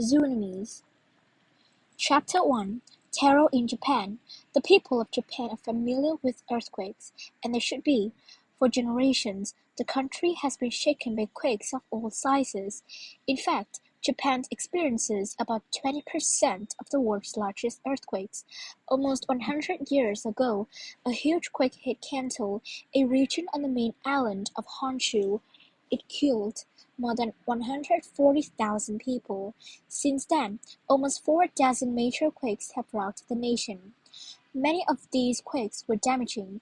Tsunamis. Chapter 1: Terror in Japan. The people of Japan are familiar with earthquakes, and they should be. For generations, the country has been shaken by quakes of all sizes. In fact, Japan experiences about 20% of the world's largest earthquakes. Almost 100 years ago, a huge quake hit Kanto, a region on the main island of Honshu. It killed more than 140,000 people. Since then, almost 4 dozen major quakes have rocked the nation. Many of these quakes were damaging,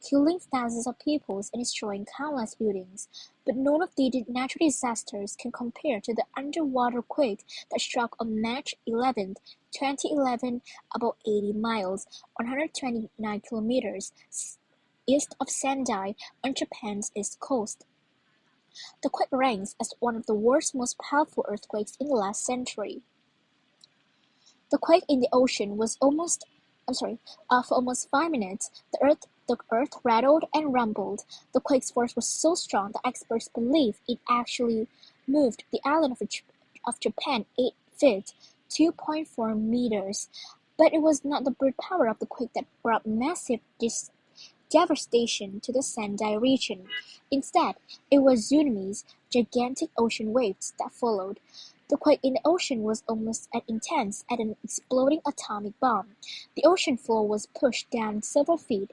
killing thousands of people and destroying countless buildings. But none of the natural disasters can compare to the underwater quake that struck on March 11, 2011, about 80 miles (129 kilometers) east of Sendai on Japan's east coast. The quake ranks as one of the world's most powerful earthquakes in the last century. The quake in the ocean was for almost 5 minutes. The earth rattled and rumbled. The quake's force was so strong that experts believe it actually moved the island of Japan 8 feet (2.4 meters). But it was not the brute power of the quake that brought massive devastation to the Sendai region. Instead, it was tsunamis, gigantic ocean waves, that followed. The quake in the ocean was almost as intense as an exploding atomic bomb. The ocean floor was pushed down several feet,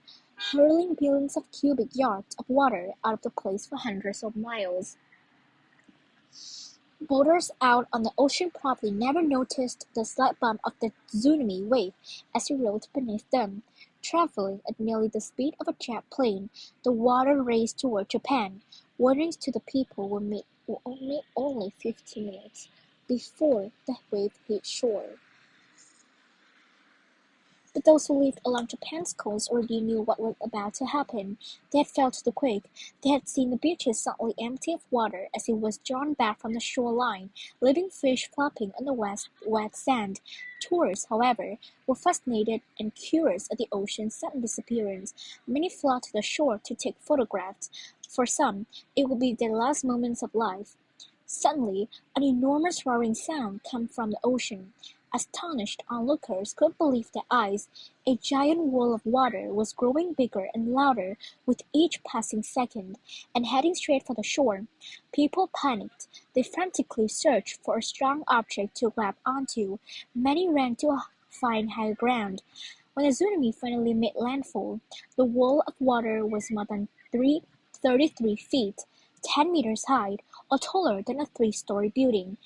hurling billions of cubic yards of water out of the place for hundreds of miles. Boaters out on the ocean probably never noticed the slight bump of the tsunami wave as it rolled beneath them. Traveling at nearly the speed of a jet plane, the water raced toward Japan. Warnings to the people were made only 15 minutes before the wave hit shore. But those who lived along Japan's coast already knew what was about to happen. They had felt the quake. They had seen the beaches suddenly empty of water as it was drawn back from the shoreline, leaving fish flopping on the wet sand. Tourists, however, were fascinated and curious at the ocean's sudden disappearance. Many flocked to the shore to take photographs. For some, it would be their last moments of life. Suddenly, an enormous roaring sound came from the ocean. Astonished onlookers couldn't believe their eyes. A giant wall of water was growing bigger and louder with each passing second, and heading straight for the shore. People panicked. They frantically searched for a strong object to grab onto. Many ran to find higher ground. When the tsunami finally made landfall, the wall of water was more than 33 feet, 10 meters high, or taller than a 3-story building.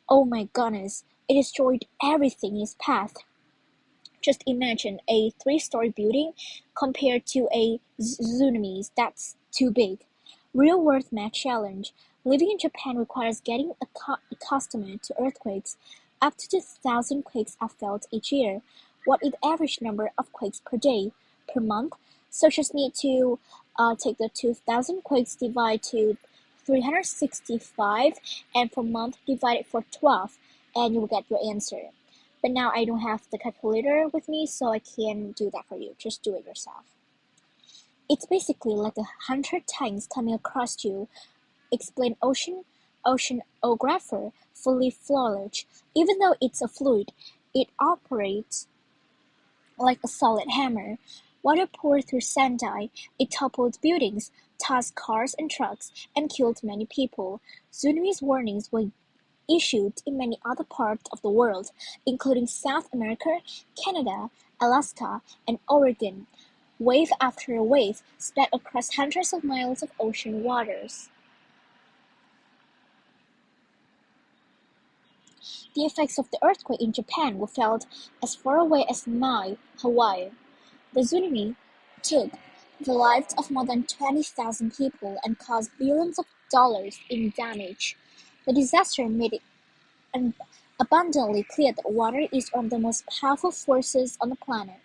Oh my goodness! It destroyed everything in its path. Just imagine a 3-story building compared to a tsunami that's too big. Real-world math challenge. Living in Japan requires getting accustomed to earthquakes. Up to 2,000 quakes are felt each year. What is the average number of quakes per day? Per month? So just need to take the 2,000 quakes divided to 365 and per month divided for 12. And you will get your answer. But now I don't have the calculator with me, so I can't do that for you. Just do it yourself. It's basically like 100 tanks coming across you, explained oceanographer Philip Florich. Even though it's a fluid, it operates like a solid hammer. Water poured through Sendai. It toppled buildings, tossed cars and trucks, and killed many people. Tsunami warnings were issued in many other parts of the world, including South America, Canada, Alaska, and Oregon. Wave after wave spread across hundreds of miles of ocean waters. The effects of the earthquake in Japan were felt as far away as Maui, Hawaii. The tsunami took the lives of more than 20,000 people and caused billions of dollars in damage. The disaster made it abundantly clear that water is one of the most powerful forces on the planet.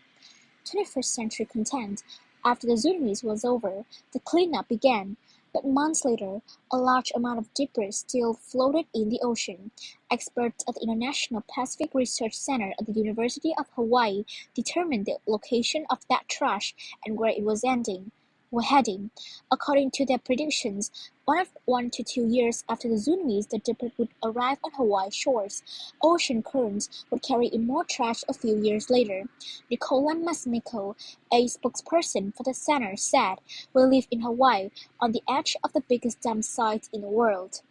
21st century content. After the tsunami was over, the cleanup began, but months later, a large amount of debris still floated in the ocean. Experts at the International Pacific Research Center at the University of Hawaii determined the location of that trash and where it was ending. were heading. According to their predictions, 1 to 2 years after the tsunamis, the debris would arrive on Hawaii shores. Ocean currents would carry in more trash a few years later. Nicola Masnico, a spokesperson for the center, said, "We live in Hawaii, on the edge of the biggest dump site in the world."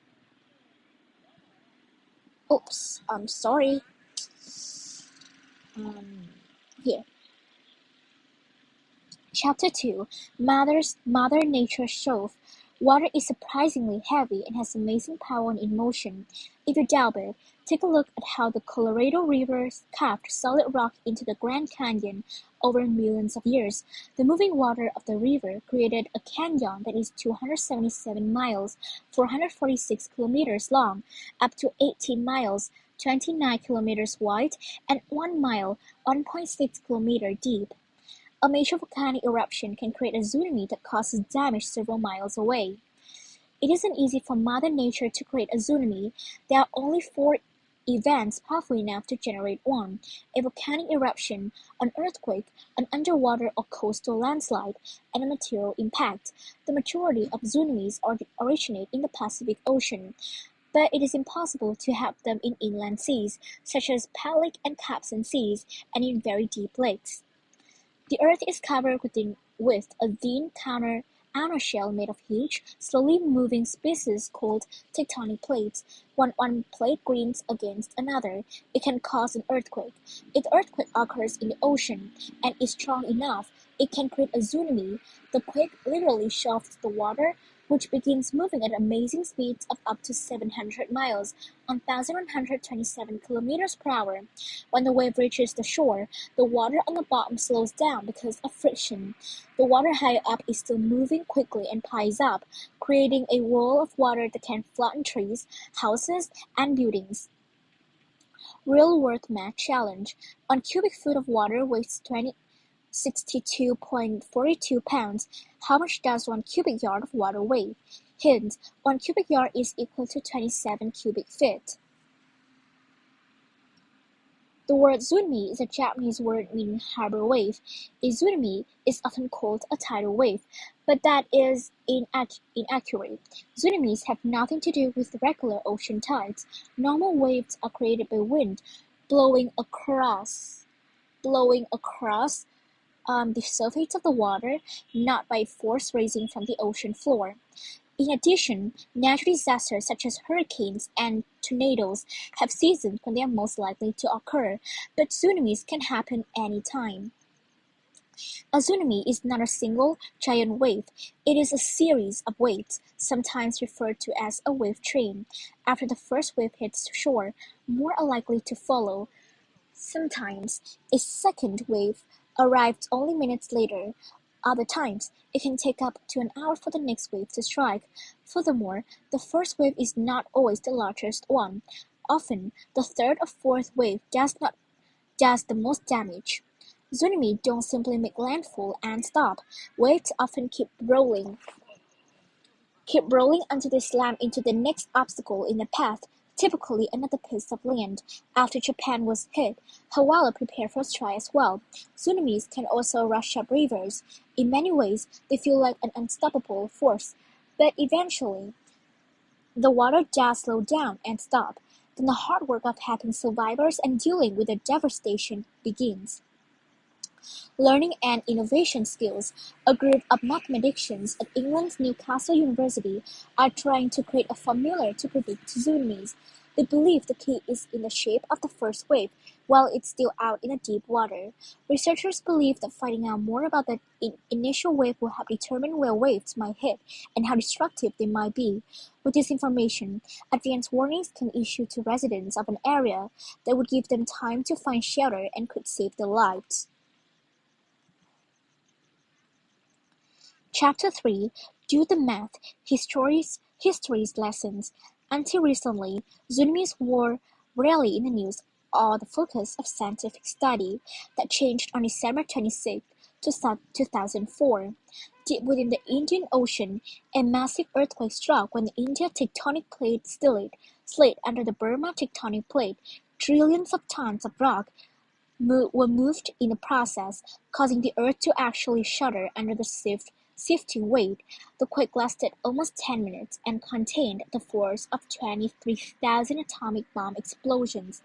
Oops, I'm sorry. Here. Chapter 2: Mother Nature Shows. Water is surprisingly heavy and has amazing power in motion. If you doubt it, take a look at how the Colorado River carved solid rock into the Grand Canyon over millions of years. The moving water of the river created a canyon that is 277 miles, 446 kilometers long, up to 18 miles, 29 kilometers wide, and 1 mile, 1.6 kilometers deep. A major volcanic eruption can create a tsunami that causes damage several miles away. It isn't easy for Mother Nature to create a tsunami. There are only 4 events powerful enough to generate one: a volcanic eruption, an earthquake, an underwater or coastal landslide, and a meteor impact. The majority of tsunamis originate in the Pacific Ocean, but it is impossible to have them in inland seas, such as Palic and Capson seas, and in very deep lakes. The Earth is covered with a thin outer shell made of huge, slowly moving species called tectonic plates. When one plate grinds against another, it can cause an earthquake. If the earthquake occurs in the ocean and is strong enough, it can create a tsunami. The quake literally shoves the water, which begins moving at amazing speeds of up to 700 miles, 1,127 kilometers per hour. When the wave reaches the shore, the water on the bottom slows down because of friction. The water higher up is still moving quickly and piles up, creating a wall of water that can flatten trees, houses, and buildings. Real-world math challenge: 1 cubic foot of water weighs 62.42 pounds. How much does 1 cubic yard of water weigh? Hint: 1 cubic yard is equal to 27 cubic feet. The word tsunami is a Japanese word meaning harbor wave. A tsunami is often called a tidal wave, but that is inaccurate. Tsunamis have nothing to do with regular ocean tides. Normal waves are created by wind blowing across the surface of the water, not by force rising from the ocean floor. In addition, natural disasters such as hurricanes and tornadoes have seasons when they are most likely to occur, but tsunamis can happen anytime. A tsunami is not a single, giant wave. It is a series of waves, sometimes referred to as a wave train. After the first wave hits shore, more are likely to follow. Sometimes a second wave arrives only minutes later. Other times, it can take up to an hour for the next wave to strike. Furthermore, the first wave is not always the largest one. Often, the third or fourth wave does the most damage. Tsunamis don't simply make landfall and stop. Waves often keep rolling until they slam into the next obstacle in the path, typically another piece of land. After Japan was hit, Hawaii prepared for a strike as well. Tsunamis can also rush up rivers. In many ways, they feel like an unstoppable force, but eventually, the water does slow down and stop. Then the hard work of helping survivors and dealing with the devastation begins. Learning and innovation skills. A group of mathematicians at England's Newcastle University are trying to create a formula to predict tsunamis. They believe the key is in the shape of the first wave, while it's still out in the deep water. Researchers believe that finding out more about the initial wave will help determine where waves might hit and how destructive they might be. With this information, advance warnings can issue to residents of an area that would give them time to find shelter and could save their lives. Chapter 3: Do the Math, History's Lessons. Until recently, tsunamis were rarely in the news or the focus of scientific study. That changed on December 26, 2004. Deep within the Indian Ocean, a massive earthquake struck when the India tectonic plate slid under the Burma tectonic plate. Trillions of tons of rock were moved in the process, causing the Earth to actually shudder under the Shifting weight, the quake lasted almost 10 minutes and contained the force of 23,000 atomic bomb explosions.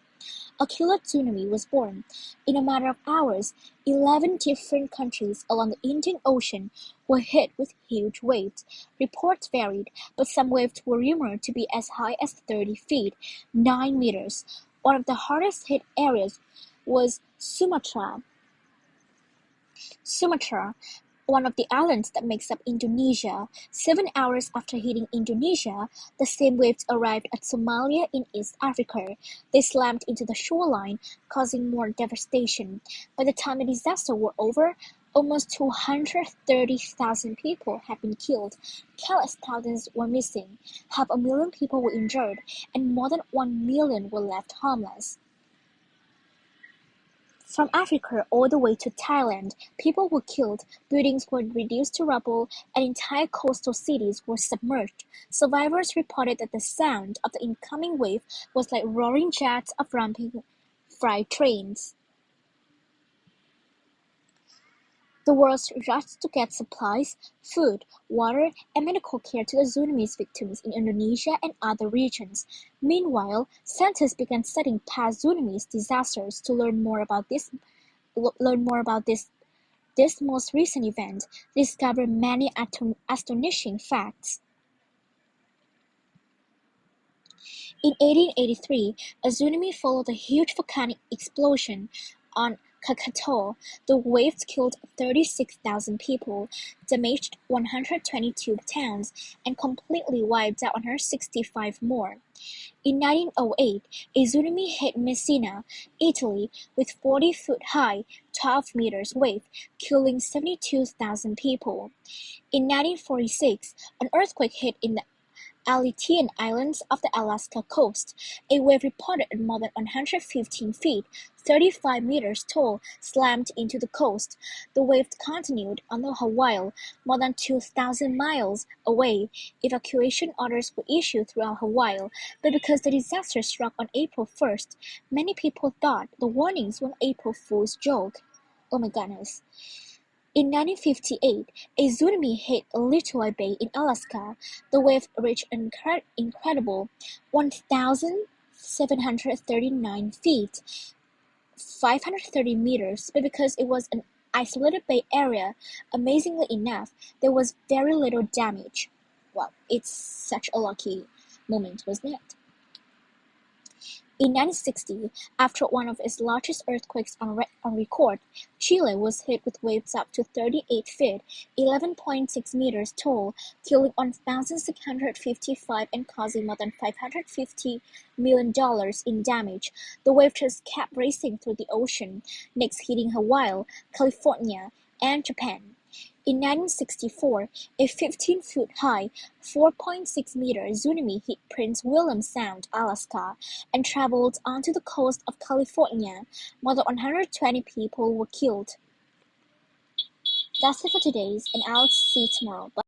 A killer tsunami was born. In a matter of hours, 11 different countries along the Indian Ocean were hit with huge waves. Reports varied, but some waves were rumored to be as high as 30 feet, 9 meters. One of the hardest hit areas was Sumatra, one of the islands that makes up Indonesia. 7 hours after hitting Indonesia, the same waves arrived at Somalia in East Africa. They slammed into the shoreline, causing more devastation. By the time the disaster was over, almost 230,000 people had been killed, countless thousands were missing, 500,000 people were injured, and more than 1 million were left homeless. From Africa all the way to Thailand, people were killed, buildings were reduced to rubble, and entire coastal cities were submerged. Survivors reported that the sound of the incoming wave was like roaring jets of ramping freight trains. The world rushed to get supplies, food, water, and medical care to the tsunami's victims in Indonesia and other regions. Meanwhile, scientists began studying past tsunami disasters to learn more about this most recent event. They discovered many astonishing facts. In 1883, a tsunami followed a huge volcanic explosion on Krakatoa. The waves killed 36,000 people, damaged 122 towns, and completely wiped out 165 more. In 1908, a tsunami hit Messina, Italy, with 40-foot-high, 12 meters wave, killing 72,000 people. In 1946, an earthquake hit in the Aleutian Islands off the Alaska coast. A wave reported at more than 115 feet, 35 meters tall, slammed into the coast. The wave continued on the Hawaii, more than 2,000 miles away. Evacuation orders were issued throughout Hawaii, but because the disaster struck on April 1st, many people thought the warnings were an April Fool's joke. Oh my goodness. In 1958, a tsunami hit Lituia Bay in Alaska. The wave reached an incredible 1,739 feet, 530 meters, but because it was an isolated bay area, amazingly enough, there was very little damage. Well, it's such a lucky moment, wasn't it? In 1960, after one of its largest earthquakes on record, Chile was hit with waves up to 38 feet, 11.6 meters tall, killing 1,655 and causing more than $550 million in damage. The wave just kept racing through the ocean, next hitting Hawaii, California, and Japan. In 1964, a 15-foot-high, 4.6-meter tsunami hit Prince William Sound, Alaska, and traveled onto the coast of California. More than 120 people were killed. That's it for today, and I'll see you tomorrow. Bye.